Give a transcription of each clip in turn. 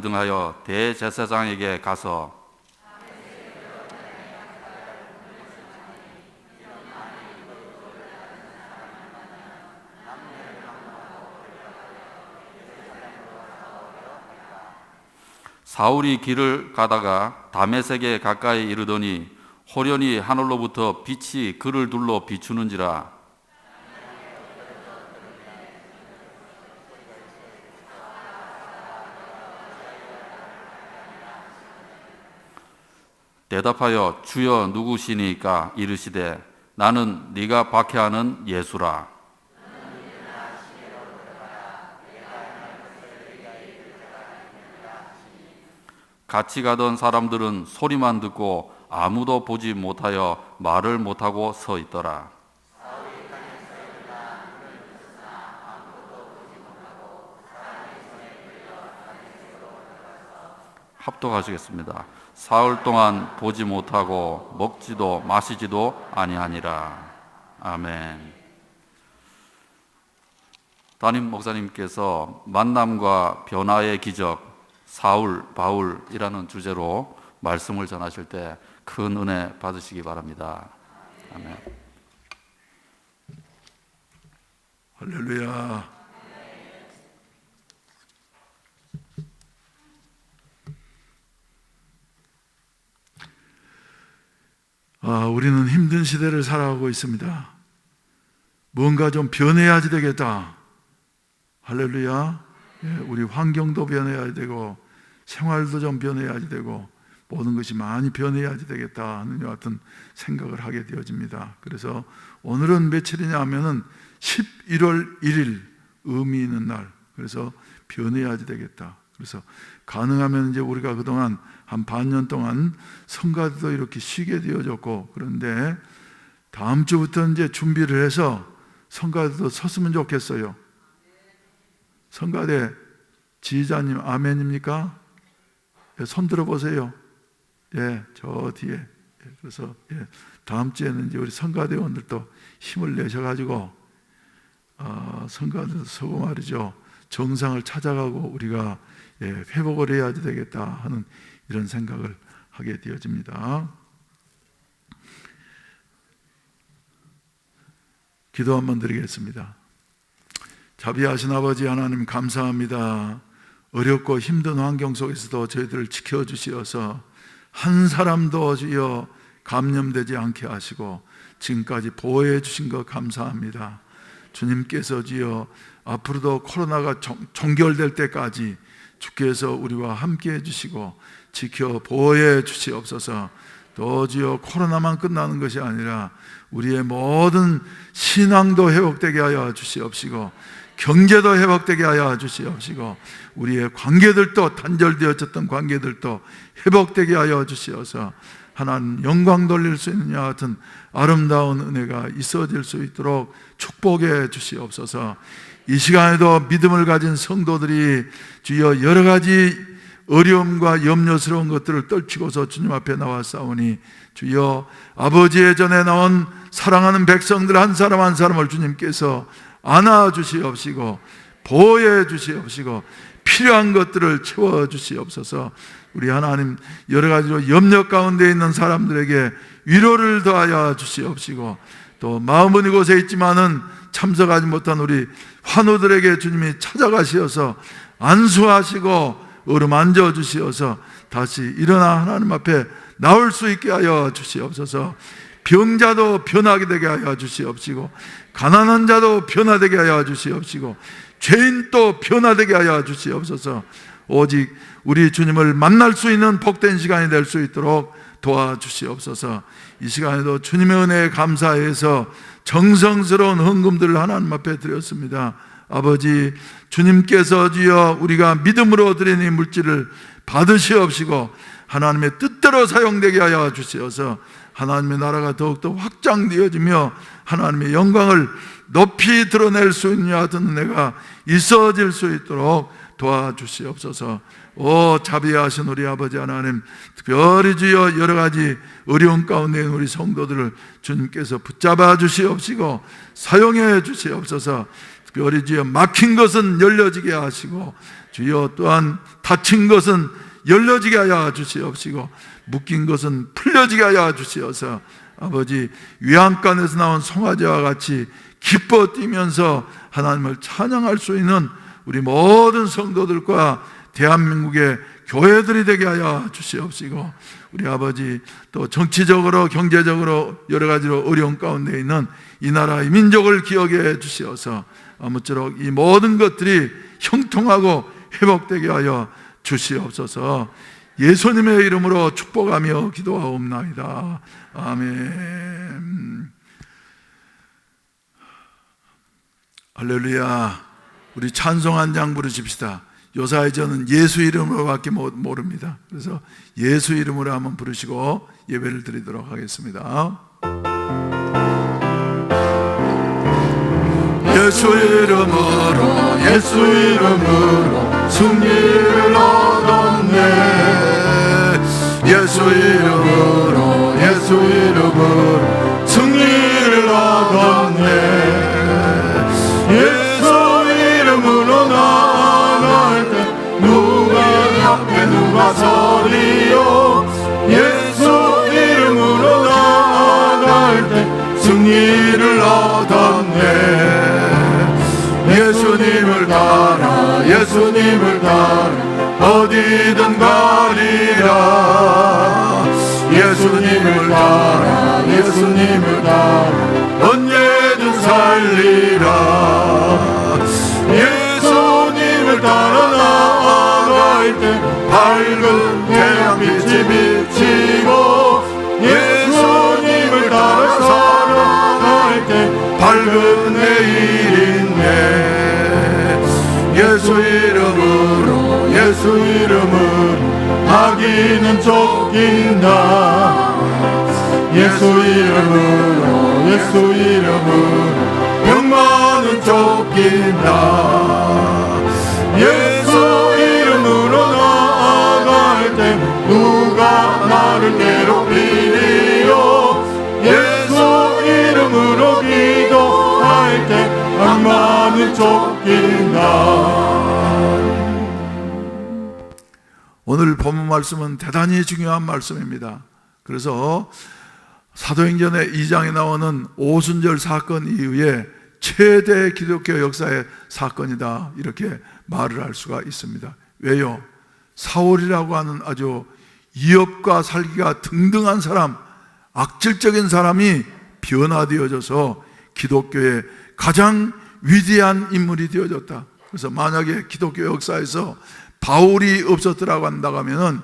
등하여 대제사장에게 가서 사울이 길을 가다가 다메섹에 가까이 이르더니 호련히 하늘로부터 빛이 그를 둘러 비추는지라. 대답하여 주여 누구시니까 이르시되 나는 네가 박해하는 예수라. 같이 가던 사람들은 소리만 듣고 아무도 보지 못하여 말을 못하고 서 있더라. 합독하시겠습니다. 사흘 동안 보지 못하고 먹지도 마시지도 아니하니라. 아멘. 담임 목사님께서 만남과 변화의 기적 사울, 바울이라는 주제로 말씀을 전하실 때 큰 은혜 받으시기 바랍니다. 아멘. 할렐루야. 우리는 힘든 시대를 살아가고 있습니다. 뭔가 좀 변해야지 되겠다. 할렐루야. 우리 환경도 변해야 되고 생활도 좀 변해야지 되고 모든 것이 많이 변해야지 되겠다 하는 것 같은 생각을 하게 되어집니다. 그래서 오늘은 며칠이냐 하면은 11월 1일 의미 있는 날. 그래서 변해야지 되겠다. 그래서 가능하면 이제 우리가 그동안 한 반년 동안 성가대도 이렇게 쉬게 되어졌고, 그런데 다음 주부터 이제 준비를 해서 성가대도 섰으면 좋겠어요. 성가대 지휘자님 아멘입니까? 손 들어보세요. 저 뒤에. 그래서 다음 주에는 이제 우리 성가대원들도 힘을 내셔가지고 성가대도 서고 말이죠. 정상을 찾아가고 우리가 회복을 해야 되겠다 하는 이런 생각을 하게 되어집니다. 기도 한번 드리겠습니다. 자비하신 아버지 하나님 감사합니다. 어렵고 힘든 환경 속에서도 저희들을 지켜주시어서 한 사람도 주여 감염되지 않게 하시고 지금까지 보호해 주신 것 감사합니다. 주님께서 주여 앞으로도 코로나가 종결될 때까지 주께서 우리와 함께 해주시고 지켜 보호해 주시옵소서. 또 주여 코로나만 끝나는 것이 아니라 우리의 모든 신앙도 회복되게 하여 주시옵시고 경제도 회복되게 하여 주시옵시고 우리의 관계들도 단절되어졌던 관계들도 회복되게 하여 주시어서 하나님 영광 돌릴 수 있는 이와 같은 아름다운 은혜가 있어질 수 있도록 축복해 주시옵소서. 이 시간에도 믿음을 가진 성도들이 주여 여러 가지 어려움과 염려스러운 것들을 떨치고서 주님 앞에 나왔사오니 주여 아버지의 전에 나온 사랑하는 백성들 한 사람 한 사람을 주님께서 안아주시옵시고 보호해 주시옵시고 필요한 것들을 채워주시옵소서. 우리 하나님 여러 가지로 염려 가운데 있는 사람들에게 위로를 더하여 주시옵시고 또 마음은 이곳에 있지만은 참석하지 못한 우리 환우들에게 주님이 찾아가시어서 안수하시고 어루만져 주시어서 다시 일어나 하나님 앞에 나올 수 있게 하여 주시옵소서. 병자도 변하게 되게 하여 주시옵시고 가난한 자도 변화되게 하여 주시옵시고 죄인도 변화되게 하여 주시옵소서. 오직 우리 주님을 만날 수 있는 복된 시간이 될 수 있도록 도와주시옵소서. 이 시간에도 주님의 은혜에 감사해서 정성스러운 헌금들을 하나님 앞에 드렸습니다. 아버지 주님께서 주여 우리가 믿음으로 드린 이 물질을 받으시옵시고 하나님의 뜻대로 사용되게 하여 주시어서 하나님의 나라가 더욱더 확장되어지며 하나님의 영광을 높이 드러낼 수 있는 같은 은혜가 있어질 수 있도록 도와주시옵소서. 오 자비하신 우리 아버지 하나님, 특별히 주여 여러 가지 어려운 가운데 있는 우리 성도들을 주님께서 붙잡아 주시옵시고 사용해 주시옵소서. 특별히 주여 막힌 것은 열려지게 하시고, 주여 또한 닫힌 것은 열려지게 하여 주시옵시고, 묶인 것은 풀려지게 하여 주시어서 아버지 위안간에서 나온 송아지와 같이 기뻐 뛰면서 하나님을 찬양할 수 있는 우리 모든 성도들과 대한민국의 교회들이 되게 하여 주시옵시고, 우리 아버지 또 정치적으로 경제적으로 여러 가지로 어려운 가운데 있는 이 나라의 민족을 기억해 주시어서 아무쪼록 이 모든 것들이 형통하고 회복되게 하여 주시옵소서. 예수님의 이름으로 축복하며 기도하옵나이다. 아멘. 할렐루야. 우리 찬송 한 장 부르십시다. 요사이 저는 예수 이름으로밖에 모릅니다. 그래서 예수 이름으로 한번 부르시고 예배를 드리도록 하겠습니다. 예수 이름으로, 예수 이름으로 승리를 얻었네. 예수 이름으로, 예수 이름으로 승리를 얻었네. 예수 이름으로 나아갈 때 누가 앞에 누가 서리요. 예수 이름으로 나아갈 때 승리를 얻었네. 예수님을 따라, 예수님을 따라 어디든 가리라. 예수님을 따라, 예수님을 따라 언제든 살리라. 예수님을 따라 나아갈 때 밝은 태양빛이 비치고, 예수님을 따라 살아갈 때 밝은 내일이네. 예수 이름으로, 예수 이름으로 마귀는 쫓긴다. 예수 이름으로, 예수 이름으로 병마는 쫓긴다. 예수 이름으로 나아갈 때 누가 나를 괴롭히리요. 예수 이름으로 기도할 때 악마는 쫓긴다. 오늘 본문 말씀은 대단히 중요한 말씀입니다. 그래서 사도행전의 2장에 나오는 오순절 사건 이후에 최대 기독교 역사의 사건이다, 이렇게 말을 할 수가 있습니다. 왜요? 사울이라고 하는 아주 이업과 살기가 등등한 사람, 악질적인 사람이 변화되어져서 기독교의 가장 위대한 인물이 되어졌다. 그래서 만약에 기독교 역사에서 바울이 없었더라고 한다고 하면은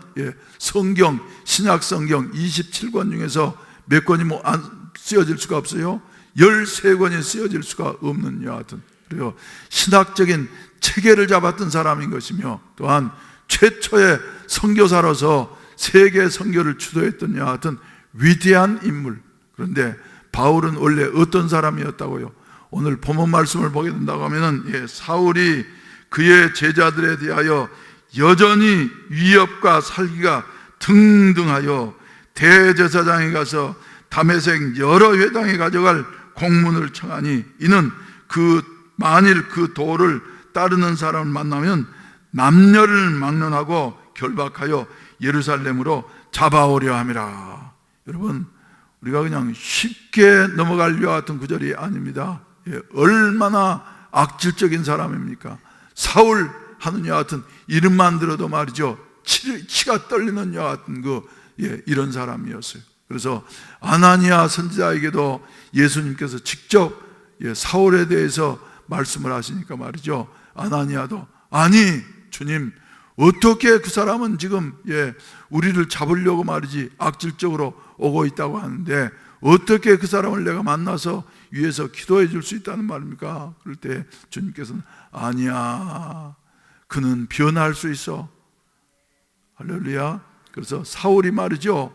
성경, 신약 성경 27권 중에서 몇 권이 안 쓰여질 수가 없어요. 13권이 쓰여질 수가 없는 여하튼, 그리고 신학적인 체계를 잡았던 사람인 것이며, 또한 최초의 선교사로서 세계 선교를 주도했던 여하튼 위대한 인물. 그런데 바울은 원래 어떤 사람이었다고요? 오늘 본문 말씀을 보게 된다고 하면은 사울이 그의 제자들에 대하여 여전히 위협과 살기가 등등하여 대제사장에 가서 다메섹 여러 회당에 가져갈 공문을 청하니, 이는 만일 그 도를 따르는 사람을 만나면 남녀를 막론하고 결박하여 예루살렘으로 잡아오려 함이라. 여러분, 우리가 그냥 쉽게 넘어갈 여 같은 구절이 아닙니다. 얼마나 악질적인 사람입니까? 사울 하는 여 같은 이름만 들어도 말이죠, 치가 떨리는 여 같은 이런 사람이었어요. 그래서 아나니아 선지자에게도 예수님께서 직접 사울에 대해서 말씀을 하시니까 말이죠, 아나니아도 아니 주님, 어떻게 그 사람은 지금 우리를 잡으려고 말이지 악질적으로 오고 있다고 하는데 어떻게 그 사람을 내가 만나서 위해서 기도해 줄 수 있다는 말입니까? 그럴 때 주님께서는 아니야, 그는 변할 수 있어. 할렐루야. 그래서 사울이 말이죠,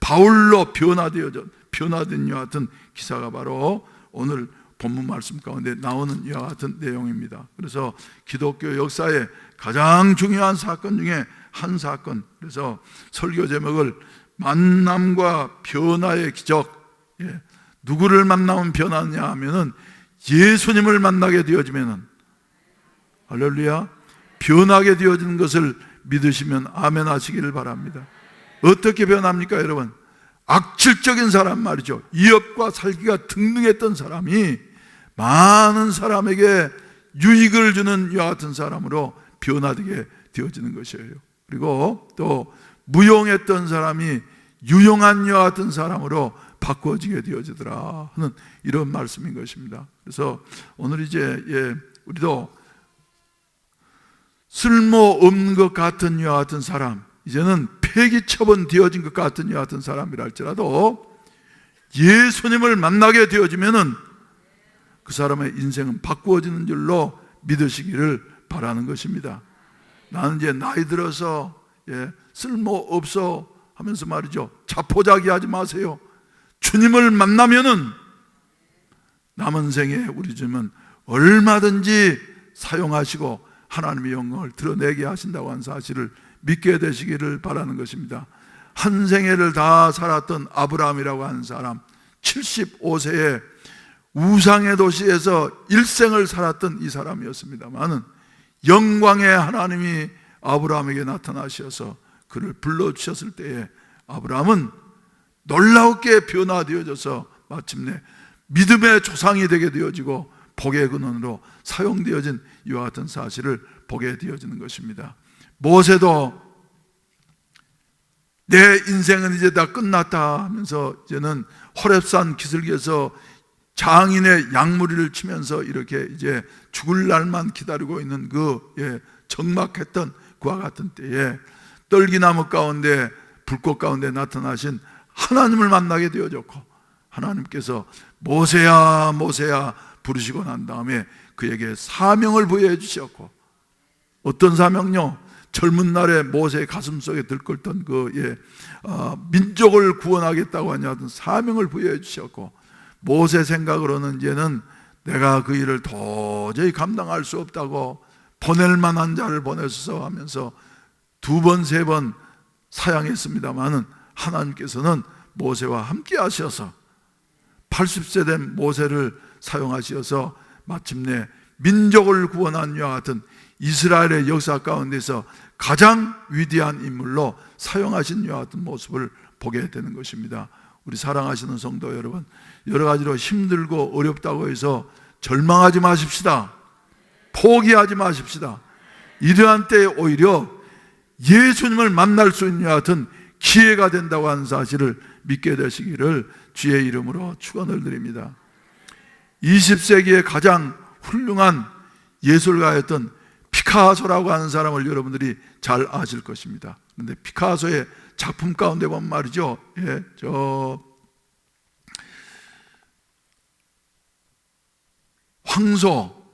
바울로 변화된 여와 같은 기사가 바로 오늘 본문 말씀 가운데 나오는 여와 같은 내용입니다. 그래서 기독교 역사의 가장 중요한 사건 중에 한 사건, 그래서 설교 제목을 만남과 변화의 기적. 누구를 만나면 변하냐 하면은 예수님을 만나게 되어지면은, 할렐루야, 변하게 되어지는 것을 믿으시면 아멘 하시기를 바랍니다. 어떻게 변합니까, 여러분? 악질적인 사람 말이죠. 이업과 살기가 등등했던 사람이 많은 사람에게 유익을 주는 이와 같은 사람으로 변화되게 되어지는 것이에요. 그리고 또 무용했던 사람이 유용한 이와 같은 사람으로 바꾸어지게 되어지더라 하는 이런 말씀인 것입니다. 그래서 오늘 이제 우리도 쓸모없는 것 같은 이와 같은 사람, 이제는 폐기 처분되어진 것 같은 이와 같은 사람이라 할지라도 예수님을 만나게 되어지면은 그 사람의 인생은 바꾸어지는 줄로 믿으시기를 바라는 것입니다. 나는 이제 나이 들어서 쓸모없어 하면서 말이죠, 자포자기하지 마세요. 주님을 만나면은 남은 생에 우리 주님은 얼마든지 사용하시고 하나님의 영광을 드러내게 하신다고 하는 사실을 믿게 되시기를 바라는 것입니다. 한 생애를 다 살았던 아브라함이라고 하는 사람, 75세에 우상의 도시에서 일생을 살았던 이 사람이었습니다만은 영광의 하나님이 아브라함에게 나타나셔서 그를 불러주셨을 때에 아브라함은 놀랍게 변화되어져서 마침내 믿음의 조상이 되게 되어지고 복의 근원으로 사용되어진 이와 같은 사실을 보게 되어지는 것입니다. 모세도 내 인생은 이제 다 끝났다 하면서 이제는 호렙산 기슭에서 장인의 양무리를 치면서 이렇게 이제 죽을 날만 기다리고 있는 그 적막했던 그와 같은 때에 떨기나무 가운데 불꽃 가운데 나타나신 하나님을 만나게 되어졌고, 하나님께서 모세야 모세야 부르시고 난 다음에 그에게 사명을 부여해 주셨고, 어떤 사명요? 젊은 날에 모세의 가슴 속에 들끓던 민족을 구원하겠다고 하는 사명을 부여해 주셨고, 모세 생각으로는 이제는 내가 그 일을 도저히 감당할 수 없다고 보낼 만한 자를 보내소서 하면서 2번, 3번 사양했습니다마는 하나님께서는 모세와 함께 하셔서 80세 된 모세를 사용하셔서 마침내 민족을 구원한 이와 같은 이스라엘의 역사 가운데서 가장 위대한 인물로 사용하신 이와 같은 모습을 보게 되는 것입니다. 우리 사랑하시는 성도 여러분, 여러 가지로 힘들고 어렵다고 해서 절망하지 마십시다. 포기하지 마십시다. 이러한 때에 오히려 예수님을 만날 수 있는 이와 같은 기회가 된다고 하는 사실을 믿게 되시기를 주의 이름으로 축원을 드립니다. 20세기의 가장 훌륭한 예술가였던 피카소라고 하는 사람을 여러분들이 잘 아실 것입니다. 그런데 피카소의 작품 가운데 보면 말이죠, 황소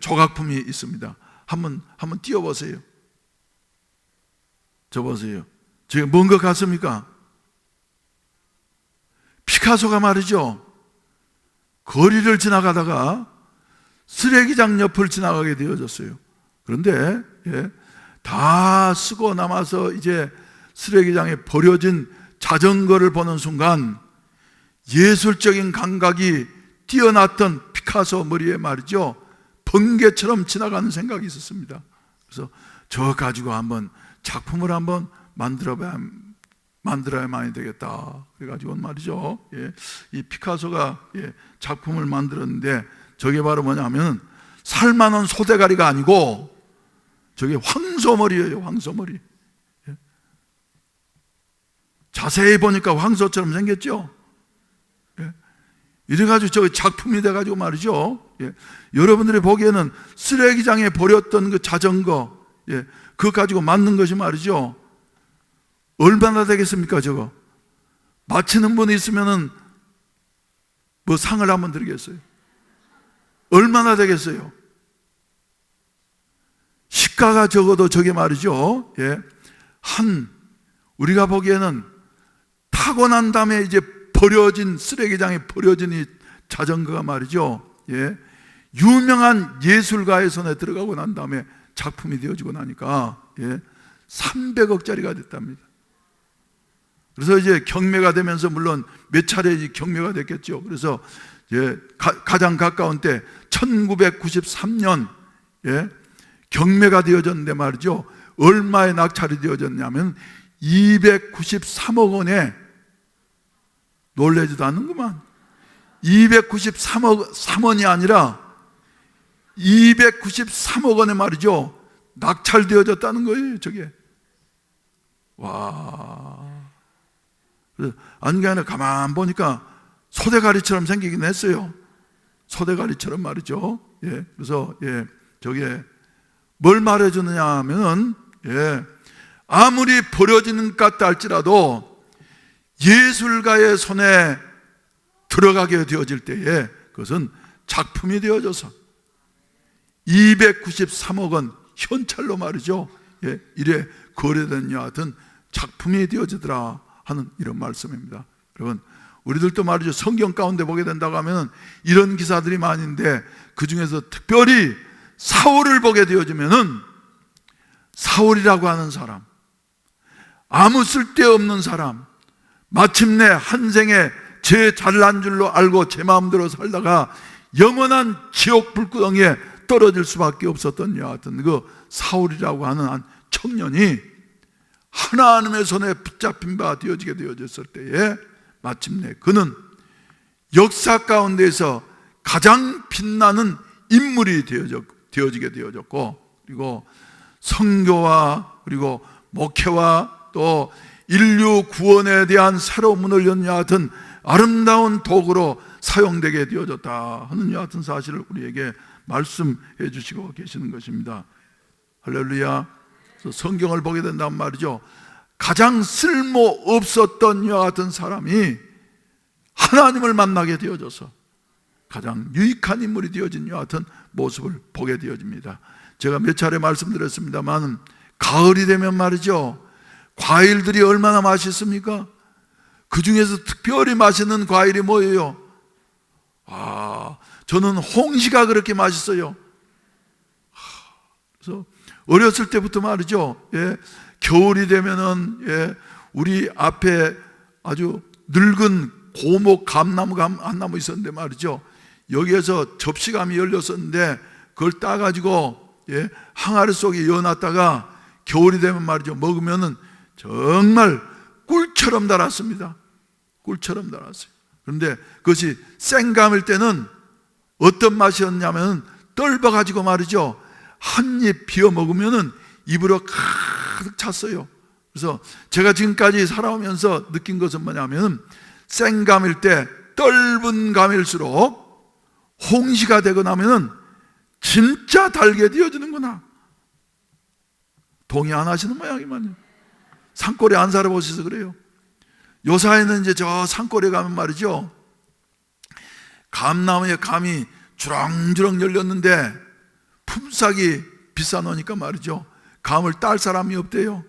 조각품이 있습니다. 한번 띄워보세요. 저 보세요. 저게 뭔 것 같습니까? 피카소가 말이죠, 거리를 지나가다가 쓰레기장 옆을 지나가게 되어졌어요. 그런데 다 쓰고 남아서 이제 쓰레기장에 버려진 자전거를 보는 순간 예술적인 감각이 뛰어났던 피카소 머리에 말이죠, 번개처럼 지나가는 생각이 있었습니다. 그래서 저 가지고 한번 작품을 한번 만들어야만이 되겠다. 그래가지고 말이죠, 이 피카소가 작품을 만들었는데 저게 바로 뭐냐면 살만한 소대가리가 아니고 저게 황소머리예요. 황소머리. 자세히 보니까 황소처럼 생겼죠. 이래가지고 저 작품이 돼가지고 말이죠, 여러분들이 보기에는 쓰레기장에 버렸던 그 자전거, 그거 가지고 만든 것이 말이죠, 얼마나 되겠습니까? 저거 맞히는 분이 있으면은 뭐 상을 한번 드리겠어요. 얼마나 되겠어요? 시가가 적어도 저게 말이죠, 우리가 보기에는 타고 난 다음에 이제 버려진 쓰레기장에 버려진 이 자전거가 말이죠, 유명한 예술가의 손에 들어가고 난 다음에 작품이 되어지고 나니까 300억짜리가 됐답니다. 그래서 이제 경매가 되면서 물론 몇 차례 경매가 됐겠죠. 그래서 가장 가까운 때 1993년 경매가 되어졌는데 말이죠. 얼마에 낙찰이 되어졌냐면 293억 원에, 놀라지도 않는구만. 293억, 3원이 아니라 293억 원에 말이죠. 낙찰되어졌다는 거예요, 저게. 와. 아니, 아니라 가만 보니까 소대가리처럼 생기긴 했어요. 소대가리처럼 말이죠. 그래서, 저게 뭘 말해주느냐 하면은, 아무리 버려지는 것 같다 할지라도 예술가의 손에 들어가게 되어질 때에 그것은 작품이 되어져서 293억 원 현찰로 말이죠. 이래 거래된 여하튼 작품이 되어지더라 하는 이런 말씀입니다. 여러분, 우리들도 말이죠. 성경 가운데 보게 된다고 하면 이런 기사들이 많은데 그 중에서 특별히 사울을 보게 되어지면은 사울이라고 하는 사람, 아무 쓸데없는 사람, 마침내 한 생에 제 잘난 줄로 알고 제 마음대로 살다가 영원한 지옥 불구덩이에 떨어질 수밖에 없었던 여하튼 그 사울이라고 하는 한 청년이 하나님의 손에 붙잡힌 바 되어지게 되어졌을 때에 마침내 그는 역사 가운데서 가장 빛나는 인물이 되어지게 되어졌고, 그리고 선교와 그리고 목회와 또 인류 구원에 대한 새로운 문을 연 여하튼 아름다운 도구로 사용되게 되어졌다 하는 여하튼 사실을 우리에게 말씀해 주시고 계시는 것입니다. 할렐루야. 성경을 보게 된다면 말이죠, 가장 쓸모없었던 여하튼 사람이 하나님을 만나게 되어져서 가장 유익한 인물이 되어진 여하튼 모습을 보게 되어집니다. 제가 몇 차례 말씀드렸습니다만 가을이 되면 말이죠, 과일들이 얼마나 맛있습니까? 그 중에서 특별히 맛있는 과일이 뭐예요? 저는 홍시가 그렇게 맛있어요. 그래서 어렸을 때부터 말이죠, 겨울이 되면은 우리 앞에 아주 늙은 고목 감나무가 한 나무 있었는데 말이죠, 여기에서 접시감이 열렸었는데 그걸 따가지고 항아리 속에 넣어놨다가 겨울이 되면 말이죠, 먹으면은 정말 꿀처럼 달았습니다. 꿀처럼 달았어요. 그런데 그것이 생감일 때는 어떤 맛이었냐면 떫어가지고 말이죠, 한 입 비워 먹으면은 입으로 가득 찼어요. 그래서 제가 지금까지 살아오면서 느낀 것은 뭐냐면 생감일 때 떫은 감일수록 홍시가 되고 나면은 진짜 달게 되어지는구나. 동의 안 하시는 모양이만요. 산골에 안 살아보셔서 그래요. 요사이는 이제 저 산골에 가면 말이죠, 감나무에 감이 주렁주렁 열렸는데 품삯이 비싸놓으니까 말이죠, 감을 딸 사람이 없대요.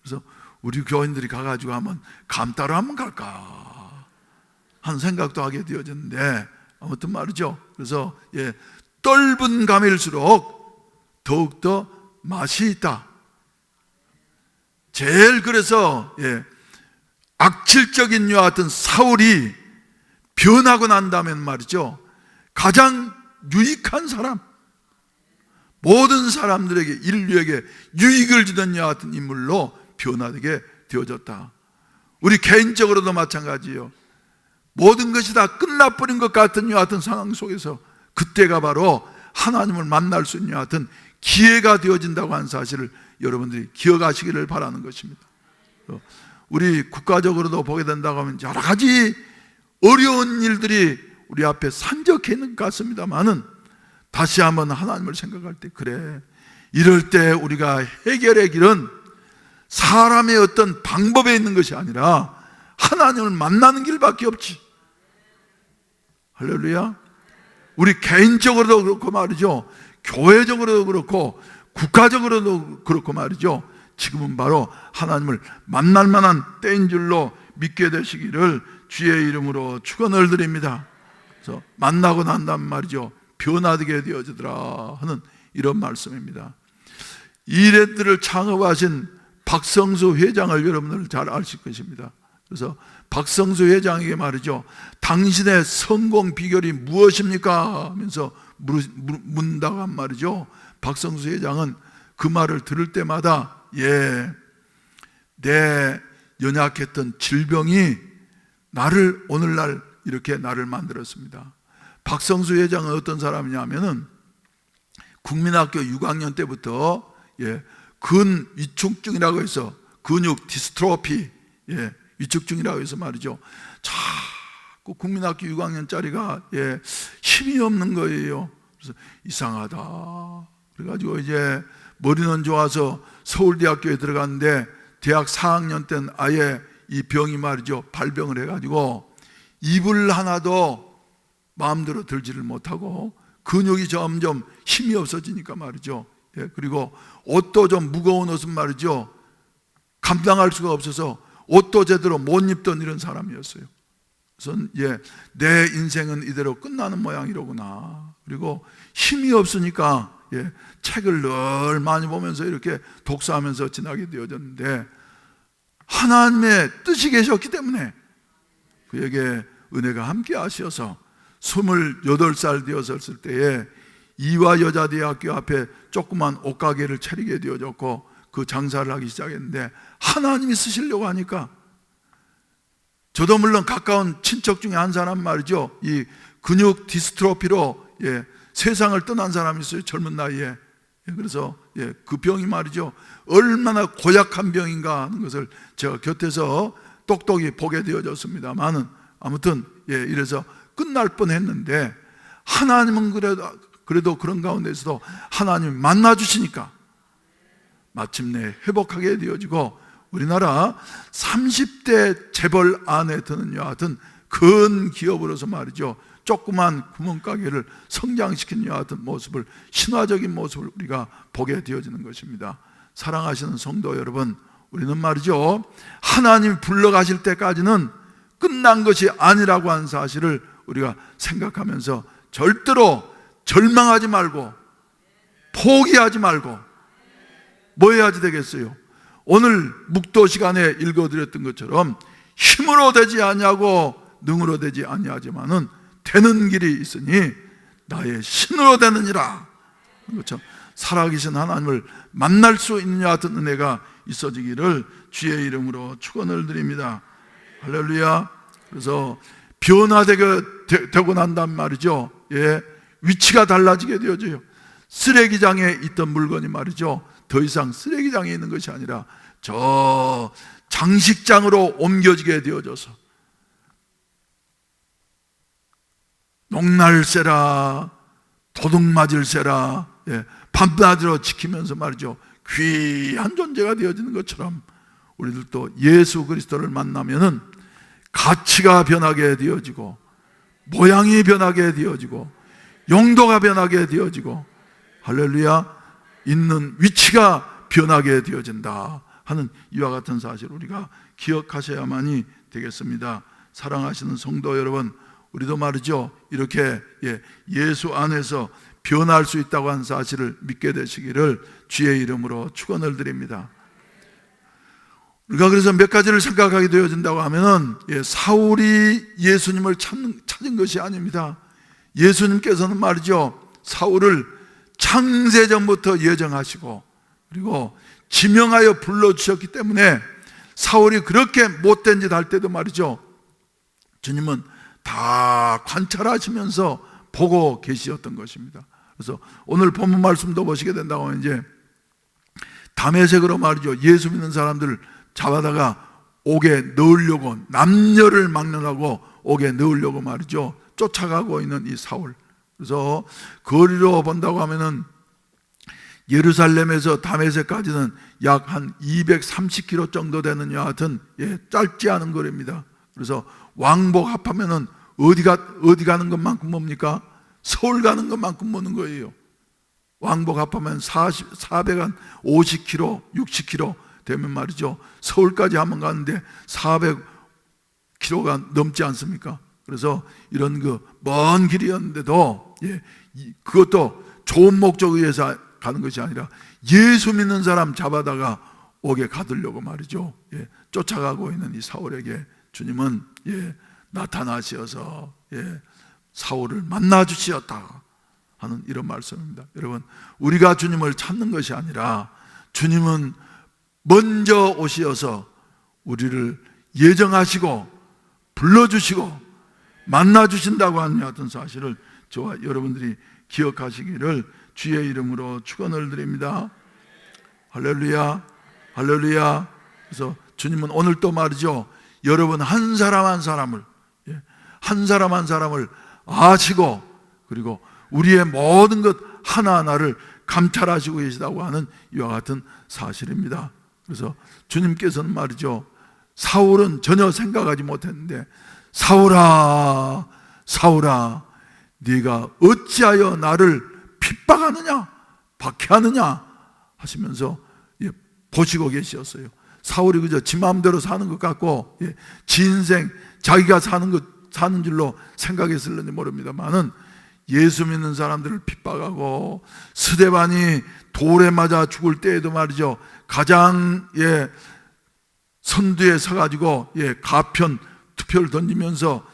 그래서 우리 교인들이 가가지고 한번 감 따러 한번 갈까 하는 생각도 하게 되어졌는데, 아무튼 말이죠, 그래서 떫은 감일수록 더욱더 맛이 있다. 제일 그래서 악질적인 여하튼 사울이 변하고 난 다음엔 말이죠, 가장 유익한 사람, 모든 사람들에게 인류에게 유익을 주던 여하튼 인물로 변화되게 되어졌다. 우리 개인적으로도 마찬가지예요. 모든 것이 다 끝나버린 것 같은 여하튼 상황 속에서 그때가 바로 하나님을 만날 수 있는 여하튼 기회가 되어진다고 하는 사실을 여러분들이 기억하시기를 바라는 것입니다. 우리 국가적으로도 보게 된다고 하면 여러 가지 어려운 일들이 우리 앞에 산적해 있는 것 같습니다만은 다시 한번 하나님을 생각할 때, 그래, 이럴 때 우리가 해결의 길은 사람의 어떤 방법에 있는 것이 아니라 하나님을 만나는 길밖에 없지. 할렐루야. 우리 개인적으로도 그렇고 말이죠, 교회적으로도 그렇고 국가적으로도 그렇고 말이죠, 지금은 바로 하나님을 만날 만한 때인 줄로 믿게 되시기를 주의 이름으로 축원을 드립니다. 그래서 만나고 난 다음 말이죠, 변화되게 되어지더라 하는 이런 말씀입니다. 이랜드를 창업하신 박성수 회장을 여러분들 잘 아실 것입니다. 그래서 박성수 회장에게 말이죠, 당신의 성공 비결이 무엇입니까? 하면서 묻는다고 한 말이죠. 박성수 회장은 그 말을 들을 때마다 내 연약했던 질병이 나를 오늘날 이렇게 나를 만들었습니다. 박성수 회장은 어떤 사람이냐면은 국민학교 6학년 때부터 근 위축증이라고 해서 근육 디스트로피 위축증이라고 해서 말이죠, 자꾸 국민학교 6학년짜리가 힘이 없는 거예요. 그래서 이상하다. 그래가지고 이제 머리는 좋아서 서울대학교에 들어갔는데 대학 4학년 때는 아예 이 병이 말이죠, 발병을 해가지고 이불 하나도 마음대로 들지를 못하고 근육이 점점 힘이 없어지니까 말이죠. 그리고 옷도 좀 무거운 옷은 말이죠, 감당할 수가 없어서 옷도 제대로 못 입던 이런 사람이었어요. 그래서 내 인생은 이대로 끝나는 모양이로구나. 그리고 힘이 없으니까 책을 늘 많이 보면서 이렇게 독서하면서 지나게 되어졌는데 하나님의 뜻이 계셨기 때문에 그에게 은혜가 함께 하셔서 28살 되었을 때에 이화여자대학교 앞에 조그만 옷가게를 차리게 되어졌고 그 장사를 하기 시작했는데 하나님이 쓰시려고 하니까 저도 물론 가까운 친척 중에 한 사람 말이죠, 이 근육 디스트로피로 세상을 떠난 사람이 있어요, 젊은 나이에. 그래서 그 병이 말이죠, 얼마나 고약한 병인가 하는 것을 제가 곁에서 똑똑히 보게 되어졌습니다만은 아무튼 이래서 끝날 뻔했는데 하나님은 그래도 그런 가운데서도 하나님이 만나주시니까 마침내 회복하게 되어지고 우리나라 30대 재벌 안에 드는 여하튼 큰 기업으로서 말이죠, 조그만 구멍가게를 성장시킨 여하튼 모습을, 신화적인 모습을 우리가 보게 되어지는 것입니다. 사랑하시는 성도 여러분, 우리는 말이죠, 하나님이 불러가실 때까지는 끝난 것이 아니라고 하는 사실을 우리가 생각하면서 절대로 절망하지 말고 포기하지 말고 뭐 해야지 되겠어요? 오늘 묵도 시간에 읽어드렸던 것처럼 힘으로 되지 아니하고 능으로 되지 아니하지만은 되는 길이 있으니 나의 신으로 되느니라. 그렇죠? 살아계신 하나님을 만날 수 있는 같은 은혜가 있어지기를 주의 이름으로 축원을 드립니다. 할렐루야. 그래서 변화되고 난단 말이죠, 위치가 달라지게 되어져요. 쓰레기장에 있던 물건이 말이죠, 더 이상 쓰레기장에 있는 것이 아니라 저 장식장으로 옮겨지게 되어져서 녹날새라 도둑맞을새라 밤낮으로 지키면서 말이죠, 귀한 존재가 되어지는 것처럼 우리들도 예수 그리스도를 만나면은 가치가 변하게 되어지고 모양이 변하게 되어지고 용도가 변하게 되어지고 할렐루야, 있는 위치가 변하게 되어진다 하는 이와 같은 사실을 우리가 기억하셔야만이 되겠습니다. 사랑하시는 성도 여러분, 우리도 말이죠, 이렇게 예수 안에서 변할 수 있다고 하는 사실을 믿게 되시기를 주의 이름으로 축원을 드립니다. 우리가 그래서 몇 가지를 생각하게 되어진다고 하면은 사울이 예수님을 찾은 것이 아닙니다. 예수님께서는 말이죠, 사울을 창세전부터 예정하시고 그리고 지명하여 불러주셨기 때문에 사울이 그렇게 못된 짓 할 때도 말이죠, 주님은 다 관찰하시면서 보고 계시었던 것입니다. 그래서 오늘 본문 말씀도 보시게 된다고 하면 이제 다메섹으로 말이죠, 예수 믿는 사람들을 잡아다가 옥에 넣으려고, 남녀를 막론하고 옥에 넣으려고 말이죠, 쫓아가고 있는 이 사울. 그래서 거리로 본다고 하면은 예루살렘에서 다메섹까지는 약 한 230km 정도 되는 여하튼 짧지 않은 거리입니다. 그래서 왕복 합하면은 어디 가는 것만큼 뭡니까? 서울 가는 것만큼 보는 거예요. 왕복 합하면 450km, 60km 되면 말이죠, 서울까지 한번 가는데 400km가 넘지 않습니까? 그래서 이런 그 먼 길이었는데도 그것도 좋은 목적에 의해서 가는 것이 아니라 예수 믿는 사람 잡아다가 옥에 가두려고 말이죠, 쫓아가고 있는 이 사울에게 주님은 나타나셔서 사울을 만나 주시었다 하는 이런 말씀입니다. 여러분, 우리가 주님을 찾는 것이 아니라 주님은 먼저 오시어서 우리를 예정하시고 불러주시고 만나 주신다고 하는 어떤 사실을 저와 여러분들이 기억하시기를 주의 이름으로 축원을 드립니다. 할렐루야, 할렐루야. 그래서 주님은 오늘 또 말이죠, 여러분 한 사람 한 사람을 아시고, 그리고 우리의 모든 것 하나하나를 감찰하시고 계시다고 하는 이와 같은 사실입니다. 그래서 주님께서는 말이죠, 사울은 전혀 생각하지 못했는데 사울아, 사울아, 네가 어찌하여 나를 핍박하느냐, 박해하느냐 하시면서 보시고 계셨어요. 사울이 그저 지 마음대로 사는 것 같고 지 인생 자기가 사는 줄로 생각했을는지 모릅니다만은 예수 믿는 사람들을 핍박하고 스데반이 돌에 맞아 죽을 때에도 말이죠, 가장 선두에 서가지고 가편 투표를 던지면서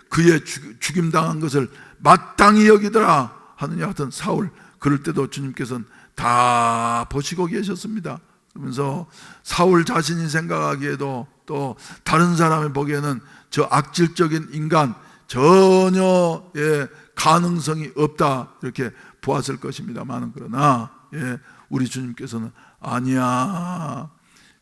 그의 죽임당한 것을 마땅히 여기더라 하느냐 하여튼 사울, 그럴 때도 주님께서는 다 보시고 계셨습니다. 그러면서 사울 자신이 생각하기에도 또 다른 사람이 보기에는 저 악질적인 인간 전혀 가능성이 없다 이렇게 보았을 것입니다만, 그러나 우리 주님께서는 아니야,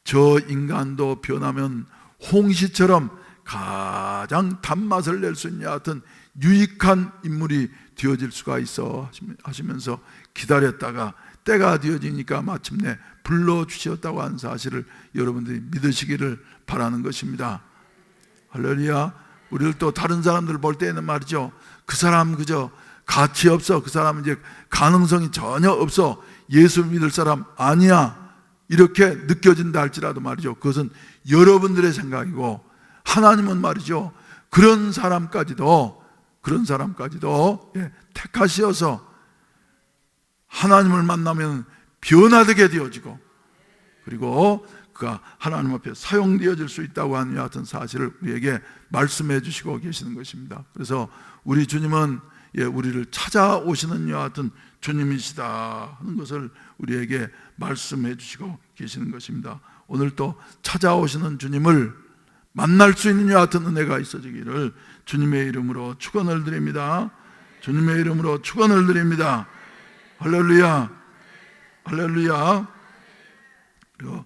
저 인간도 변하면 홍시처럼 가장 단맛을 낼 수 있는 하여튼 유익한 인물이 되어질 수가 있어 하시면서 기다렸다가 때가 되어지니까 마침내 불러주셨다고 하는 사실을 여러분들이 믿으시기를 바라는 것입니다. 할렐루야. 우리를 또 다른 사람들을 볼 때에는 말이죠, 그 사람 그저 가치 없어, 그 사람은 이제 가능성이 전혀 없어, 예수 믿을 사람 아니야 이렇게 느껴진다 할지라도 말이죠, 그것은 여러분들의 생각이고 하나님은 말이죠, 그런 사람까지도 택하시어서 하나님을 만나면 변화되게 되어지고, 그리고 그가 하나님 앞에 사용되어질 수 있다고 하는 이 같은 사실을 우리에게 말씀해 주시고 계시는 것입니다. 그래서 우리 주님은 우리를 찾아오시는 이와 같은 주님이시다 하는 것을 우리에게 말씀해 주시고 계시는 것입니다. 오늘 또 찾아오시는 주님을 만날 수 있는 이와 같은 은혜가 있어지기를 주님의 이름으로 축원을 드립니다. 주님의 이름으로 축원을 드립니다. 할렐루야, 할렐루야. 그리고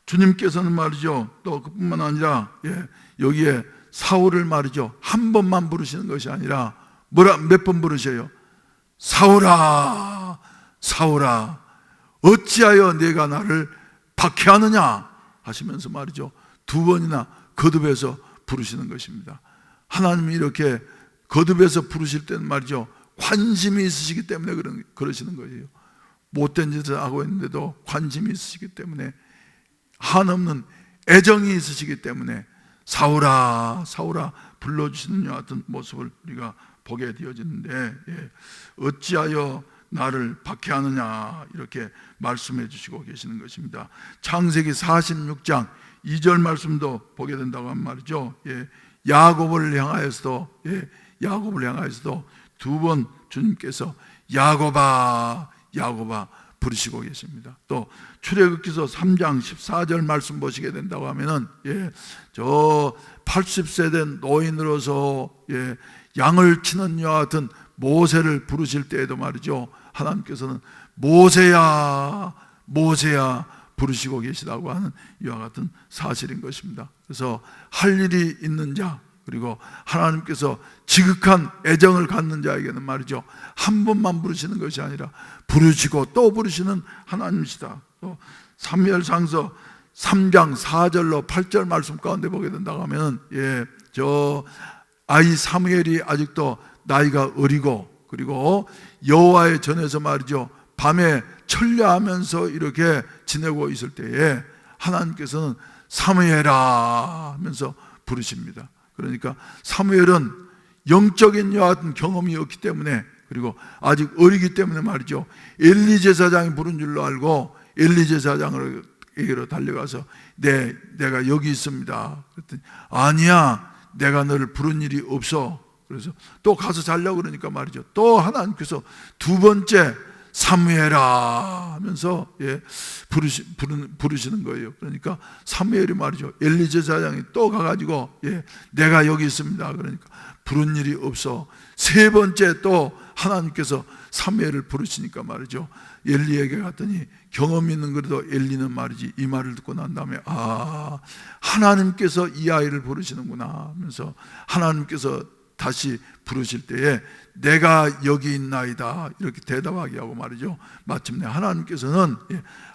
주님께서는 말이죠, 또 그뿐만 아니라 여기에 사울을 말이죠, 한 번만 부르시는 것이 아니라 몇 번 부르셔요? 사울아, 사울아, 어찌하여 네가 나를 박해하느냐 하시면서 말이죠, 두 번이나 거듭해서 부르시는 것입니다. 하나님이 이렇게 거듭해서 부르실 때는 말이죠, 관심이 있으시기 때문에 그러시는 거예요. 못된 짓을 하고 있는데도 관심이 있으시기 때문에, 한없는 애정이 있으시기 때문에 사울아, 사울아 불러주시는 여 같은 모습을 우리가 보게 되어지는데, 어찌하여 나를 박해하느냐 이렇게 말씀해 주시고 계시는 것입니다. 창세기 46장 2절 말씀도 보게 된다고 한 말이죠. 야곱을 향하여서도 두 번 주님께서 야곱아, 야곱아 부르시고 계십니다. 또 출애굽기서 3장 14절 말씀 보시게 된다고 하면은 저 80세 된 노인으로서 양을 치는 이와 같은 모세를 부르실 때에도 말이죠, 하나님께서는 모세야, 모세야 부르시고 계시다고 하는 이와 같은 사실인 것입니다. 그래서 할 일이 있는 자, 그리고 하나님께서 지극한 애정을 갖는 자에게는 말이죠, 한 번만 부르시는 것이 아니라 부르시고 또 부르시는 하나님이시다. 또 사무엘상서 3장 4절로 8절 말씀 가운데 보게 된다고 하면 저 아이 사무엘이 아직도 나이가 어리고, 그리고 여호와의 전에서 말이죠, 밤에 천ля하면서 이렇게 지내고 있을 때에 하나님께서는 사무엘아 하면서 부르십니다. 그러니까 사무엘은 영적인 여와 같은 경험이 없기 때문에, 그리고 아직 어리기 때문에 말이죠, 엘리 제사장이 부른 줄로 알고 엘리 엘리에게로 달려가서 내가 여기 있습니다. 그랬더니 아니야, 내가 너를 부른 일이 없어. 그래서 또 가서 자려고 그러니까 말이죠, 또 하나님께서 두 번째 사무엘아 하면서 부르시는 거예요. 그러니까 사무엘이 말이죠, 엘리 제사장이 또 가가지고 내가 여기 있습니다. 그러니까 부른 일이 없어. 세 번째 또 하나님께서 사무엘을 부르시니까 말이죠, 엘리에게 갔더니 경험 있는 그래도 엘리는 말이지 이 말을 듣고 난 다음에 하나님께서 이 아이를 부르시는구나 하면서 하나님께서 다시 부르실 때에 내가 여기 있나이다 이렇게 대답하게 하고 말이죠, 마침내 하나님께서는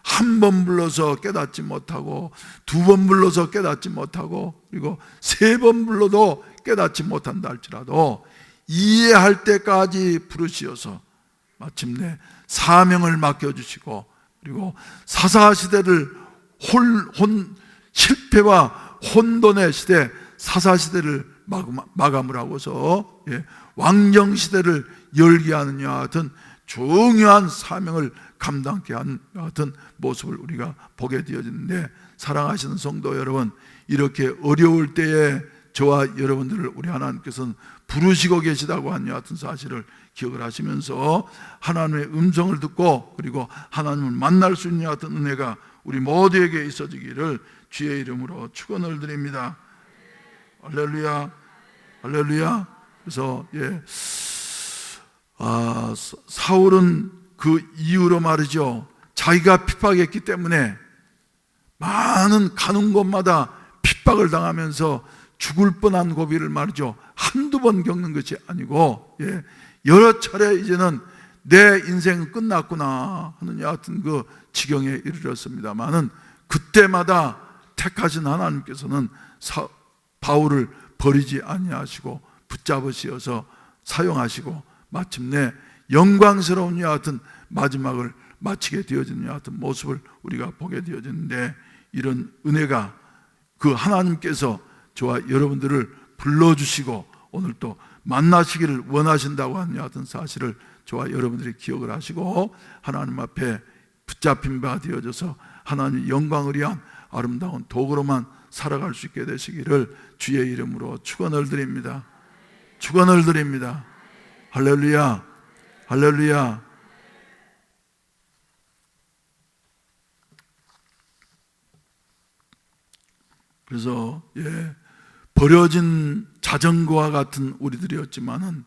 한 번 불러서 깨닫지 못하고 두 번 불러서 깨닫지 못하고 그리고 세 번 불러도 깨닫지 못한다 할지라도 이해할 때까지 부르시어서 마침내 사명을 맡겨주시고 그리고 사사시대를 실패와 혼돈의 시대 사사시대를 마감을 하고서 왕정시대를 열게 하는 이와 같은 중요한 사명을 감당케 한 같은 모습을 우리가 보게 되어지는데, 사랑하시는 성도 여러분, 이렇게 어려울 때에 저와 여러분들을 우리 하나님께서는 부르시고 계시다고 하는 이와 같은 사실을 기억을 하시면서 하나님의 음성을 듣고 그리고 하나님을 만날 수 있는 이와 같은 은혜가 우리 모두에게 있어지기를 주의 이름으로 축원을 드립니다. 할렐루야, 할렐루야. 그래서 사울은 그 이후로 말이죠, 자기가 핍박했기 때문에 많은 가는 곳마다 핍박을 당하면서 죽을 뻔한 고비를 말이죠, 한두 번 겪는 것이 아니고 여러 차례 이제는 내 인생은 끝났구나 하는 여하튼 그 지경에 이르렀습니다만은 그때마다 택하신 하나님께서는 바울을 버리지 아니하시고 붙잡으시어서 사용하시고 마침내 영광스러운 여하튼 마지막을 마치게 되어지는 여하튼 모습을 우리가 보게 되어지는데, 이런 은혜가 그 하나님께서 저와 여러분들을 불러주시고 오늘 또 만나시기를 원하신다고 하는 여하튼 사실을 저와 여러분들이 기억을 하시고 하나님 앞에 붙잡힌 바 되어져서 하나님의 영광을 위한 아름다운 도구로만 살아갈 수 있게 되시기를 주의 이름으로 축원을 드립니다. 축원을 드립니다. 할렐루야, 할렐루야. 그래서 버려진 자전거와 같은 우리들이었지만은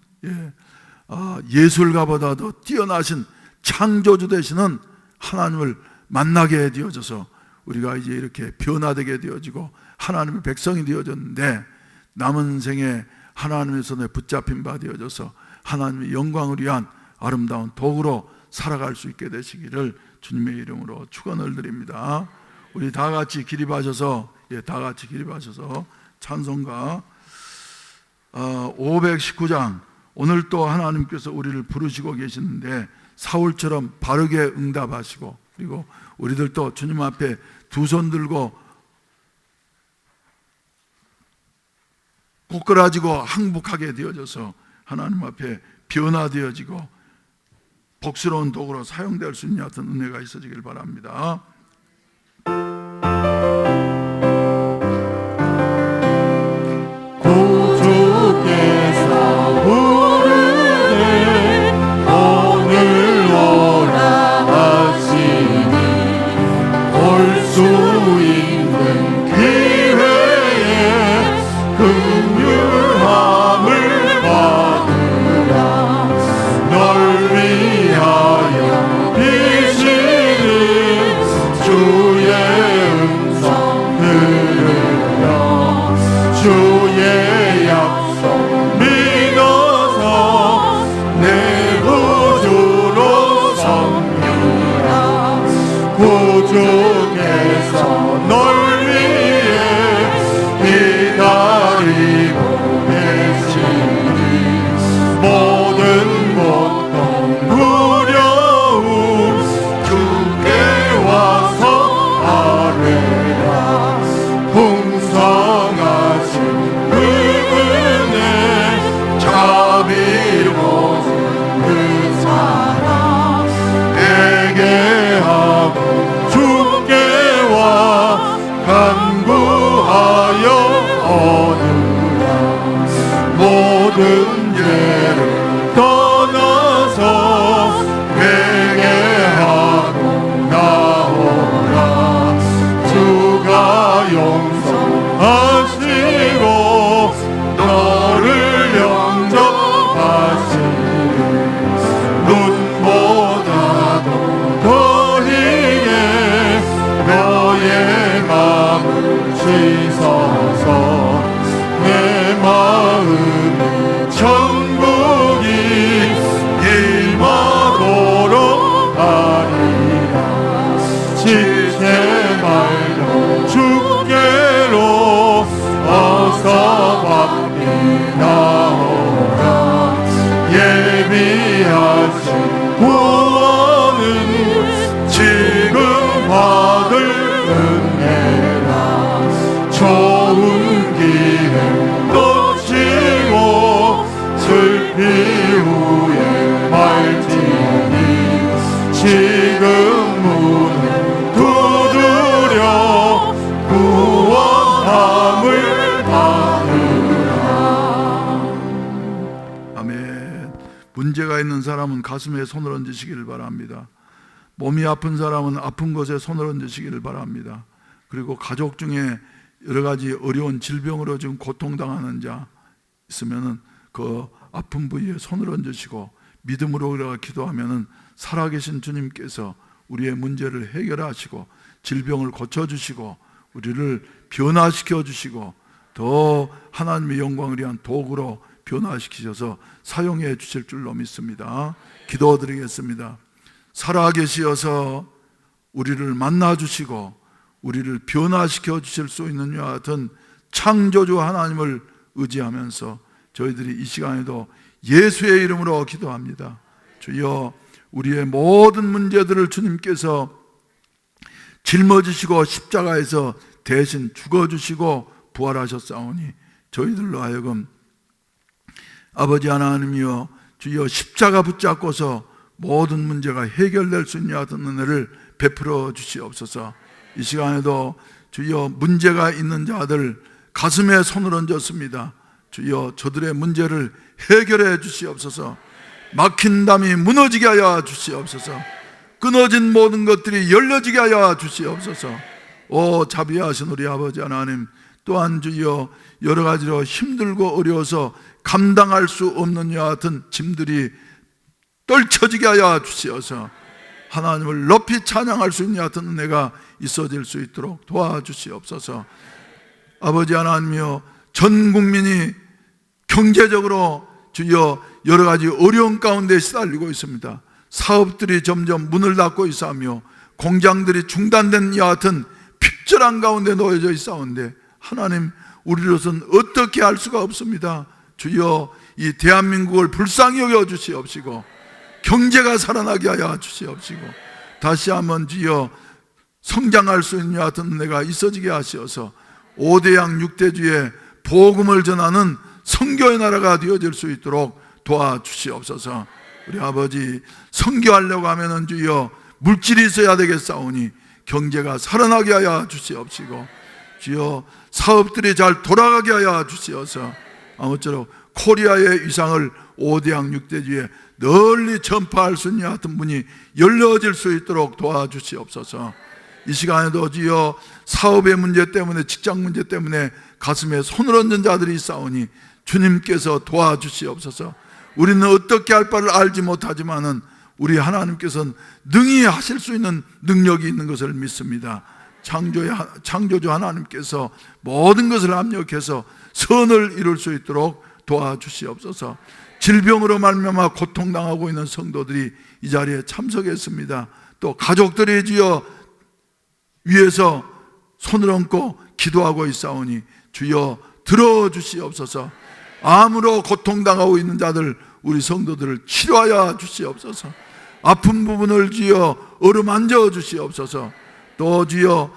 예술가보다도 뛰어나신 창조주 되시는 하나님을 만나게 되어져서 우리가 이제 이렇게 변화되게 되어지고 하나님의 백성이 되어졌는데, 남은 생에 하나님의 손에 붙잡힌 바 되어져서 하나님의 영광을 위한 아름다운 도구로 살아갈 수 있게 되시기를 주님의 이름으로 축원을 드립니다. 우리 다 같이 기립하셔서 다 같이 기립하셔서 찬송가 519장, 오늘 또 하나님께서 우리를 부르시고 계시는데 사울처럼 바르게 응답하시고 그리고 우리들도 주님 앞에 두 손 들고 꼬꾸라지고 항복하게 되어져서 하나님 앞에 변화되어지고 복스러운 도구로 사용될 수 있는 같은 은혜가 있어지길 바랍니다. 구주께서 부르되 오늘 오라 하시니 올 수 있는 기회에 긍휼함을 받으라. 널 위하여 비시는 주의 음성 들으며 주의 약속 믿어서 내 구주로 섬기라. 구주께서 널 모든 죄를 떠나서 회개하고 나오라. 주가 용서하시고 너를 영접하시니 눈보다도 더 희게 너의 마음을 씻어서 내 마음이 천국이 일마도록 하리라. 지체 말고 주께로 어서 밖에 나오라. 예비하신 구원은 지금 받을 은혜라. 좋은 기회 놓치고 슬피 후에 말지니 지금 문을 두드려 구원함을 받으라. 아멘. 문제가 있는 사람은 가슴에 손을 얹으시기를 바랍니다. 몸이 아픈 사람은 아픈 곳에 손을 얹으시기를 바랍니다. 그리고 가족 중에 여러 가지 어려운 질병으로 지금 고통당하는 자 있으면은 그 아픈 부위에 손을 얹으시고 믿음으로 기도하면은 살아계신 주님께서 우리의 문제를 해결하시고 질병을 고쳐주시고 우리를 변화시켜 주시고 더 하나님의 영광을 위한 도구로 변화시키셔서 사용해 주실 줄로 믿습니다. 기도드리겠습니다. 살아계시어서 우리를 만나주시고 우리를 변화시켜 주실 수 있는 이와 같은 창조주 하나님을 의지하면서 저희들이 이 시간에도 예수의 이름으로 기도합니다. 주여, 우리의 모든 문제들을 주님께서 짊어지시고 십자가에서 대신 죽어주시고 부활하셨사오니 저희들로 하여금 아버지 하나님이여, 주여 십자가 붙잡고서 모든 문제가 해결될 수 있는 같은 은혜를 베풀어 주시옵소서. 이 시간에도 주여 문제가 있는 자들 가슴에 손을 얹었습니다. 주여 저들의 문제를 해결해 주시옵소서. 막힌 담이 무너지게 하여 주시옵소서. 끊어진 모든 것들이 열려지게 하여 주시옵소서. 오 자비하신 우리 아버지 하나님, 또한 주여 여러 가지로 힘들고 어려워서 감당할 수 없는 이와 같은 짐들이 떨쳐지게 하여 주시어서 하나님을 높이 찬양할 수 있는 이와 같은 은혜가 있어질 수 있도록 도와주시옵소서. 아버지 하나님이여, 전 국민이 경제적으로 주여 여러 가지 어려운 가운데 시달리고 있습니다. 사업들이 점점 문을 닫고 있사오며 공장들이 중단된 이와 같은 핍절한 가운데 놓여져 있사온데 하나님, 우리로서는 어떻게 할 수가 없습니다. 주여 이 대한민국을 불쌍히 여겨 주시옵시고 경제가 살아나게 하여 주시옵시고 다시 한번 주여 성장할 수 있는 같은 은혜가 있어지게 하시어서 5대양 6대주의 복음을 전하는 선교의 나라가 되어질 수 있도록 도와주시옵소서. 우리 아버지, 선교하려고 하면은 주여 물질이 있어야 되겠사오니 경제가 살아나게 하여 주시옵시고 주여 사업들이 잘 돌아가게 하여 주시어서 아무쪼록 코리아의 위상을 5대양 6대주에 널리 전파할 수 있는 같은 문이 열려질 수 있도록 도와주시옵소서. 이 시간에도 주여 사업의 문제 때문에, 직장 문제 때문에 가슴에 손을 얹는 자들이 있사오니 주님께서 도와주시옵소서. 우리는 어떻게 할 바를 알지 못하지만은 우리 하나님께서는 능히 하실 수 있는 능력이 있는 것을 믿습니다. 창조주 하나님께서 모든 것을 합력해서 선을 이룰 수 있도록 도와주시옵소서. 질병으로 말미암아 고통당하고 있는 성도들이 이 자리에 참석했습니다. 또 가족들이 주여 위에서 손을 얹고 기도하고 있사오니 주여 들어주시옵소서. 암으로 고통당하고 있는 자들, 우리 성도들을 치료하여 주시옵소서. 아픈 부분을 주여 어루만져 주시옵소서. 또 주여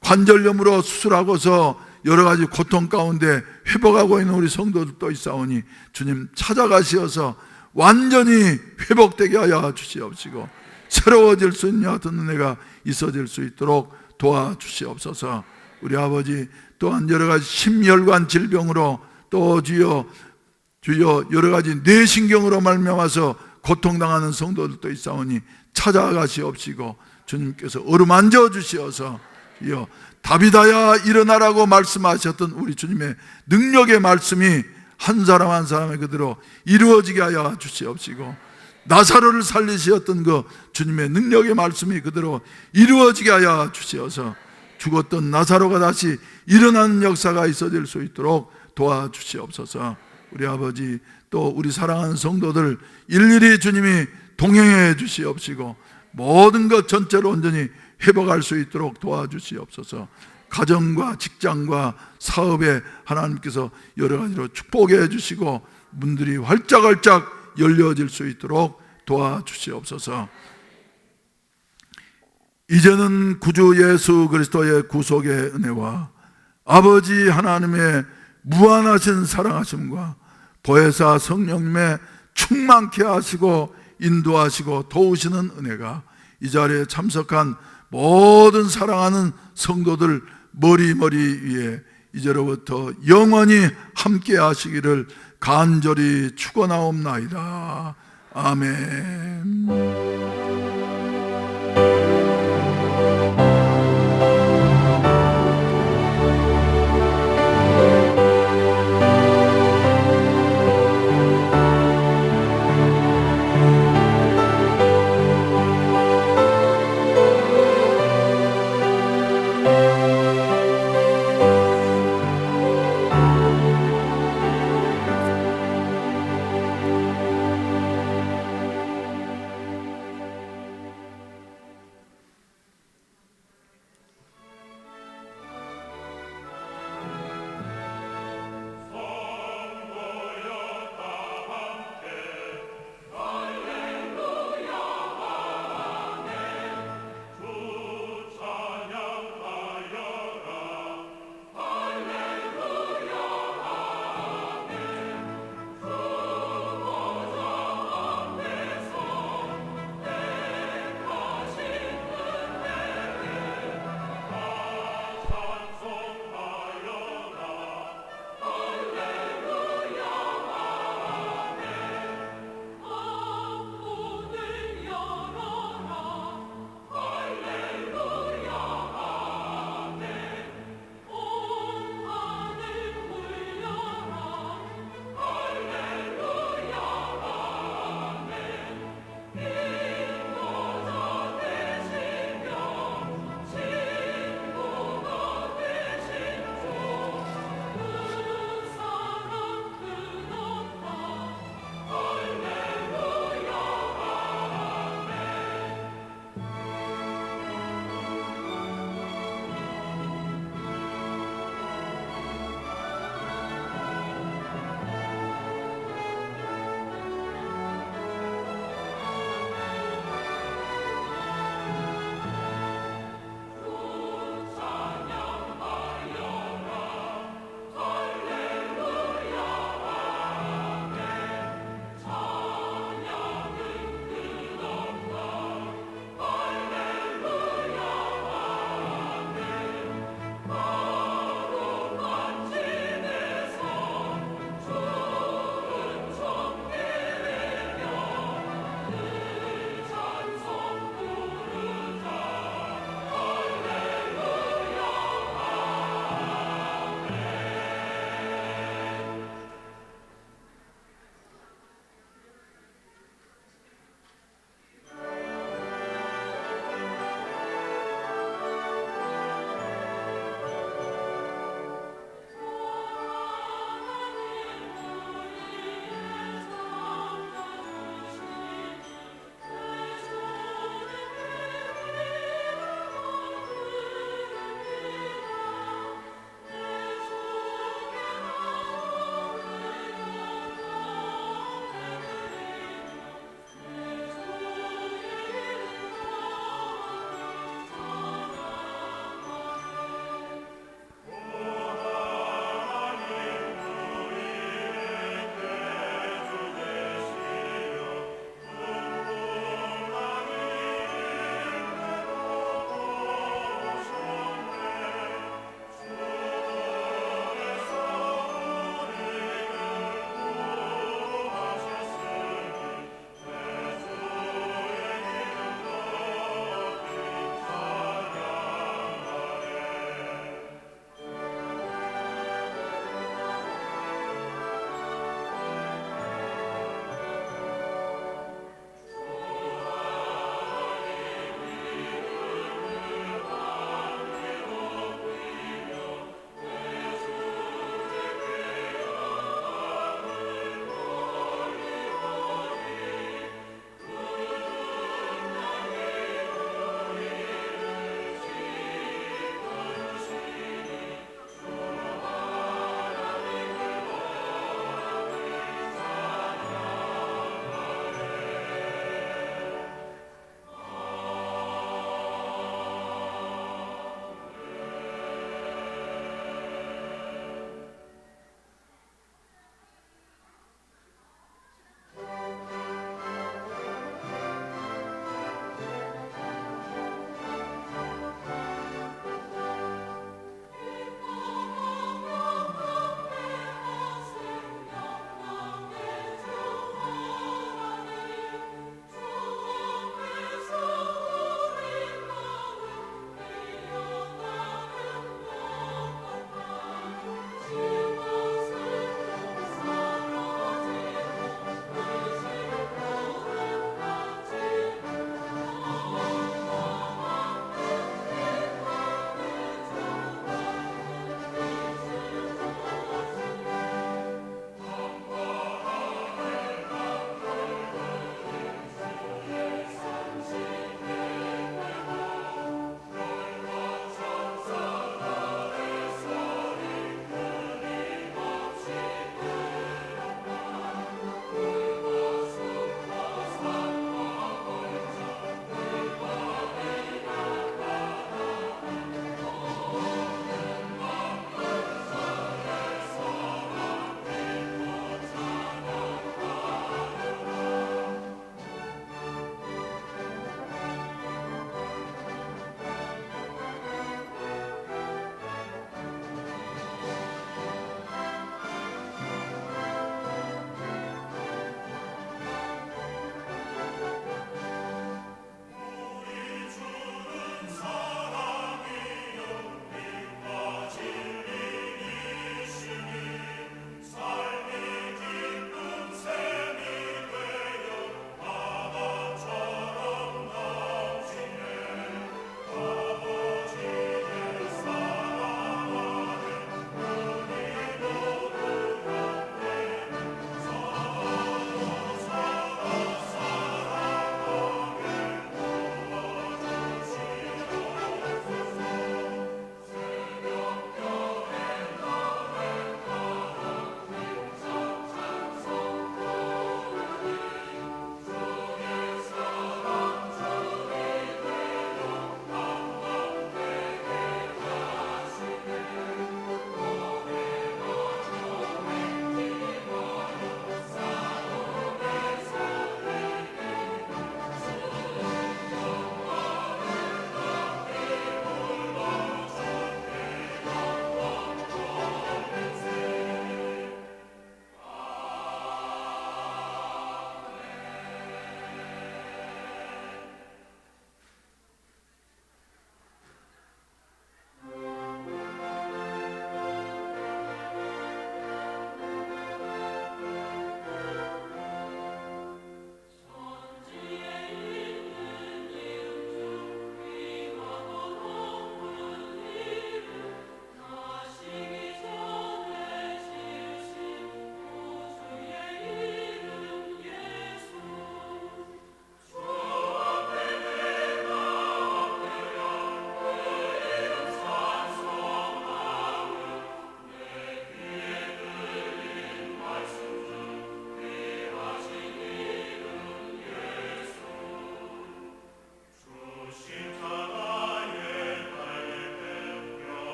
관절염으로 수술하고서 여러 가지 고통 가운데 회복하고 있는 우리 성도들도 있사오니 주님 찾아가시어서 완전히 회복되게 하여 주시옵시고 새로워질 수 있는 같은 은혜가 있어질 수 있도록 도와주시옵소서. 우리 아버지, 또한 여러 가지 심혈관 질병으로 또 주여 주여, 여러 가지 뇌신경으로 말미암아서 고통당하는 성도들도 있사오니 찾아가시옵시고 주님께서 어루만져 주시어서 주여, 다비다야 일어나라고 말씀하셨던 우리 주님의 능력의 말씀이 한 사람 한 사람의 그대로 이루어지게 하여 주시옵시고, 나사로를 살리셨던 그 주님의 능력의 말씀이 그대로 이루어지게 하여 주시어서 죽었던 나사로가 다시 일어나는 역사가 있어질 수 있도록 도와주시옵소서. 우리 아버지, 또 우리 사랑하는 성도들 일일이 주님이 동행해 주시옵시고 모든 것 전체로 온전히 회복할 수 있도록 도와주시옵소서. 가정과 직장과 사업에 하나님께서 여러 가지로 축복해 주시고 문들이 활짝활짝 열려질 수 있도록 도와주시옵소서. 이제는 구주 예수 그리스도의 구속의 은혜와 아버지 하나님의 무한하신 사랑하심과 보혜사 성령님의 충만케 하시고 인도하시고 도우시는 은혜가 이 자리에 참석한 모든 사랑하는 성도들 머리 위에 이제로부터 영원히 함께 하시기를 간절히 축원하옵나이다. 아멘.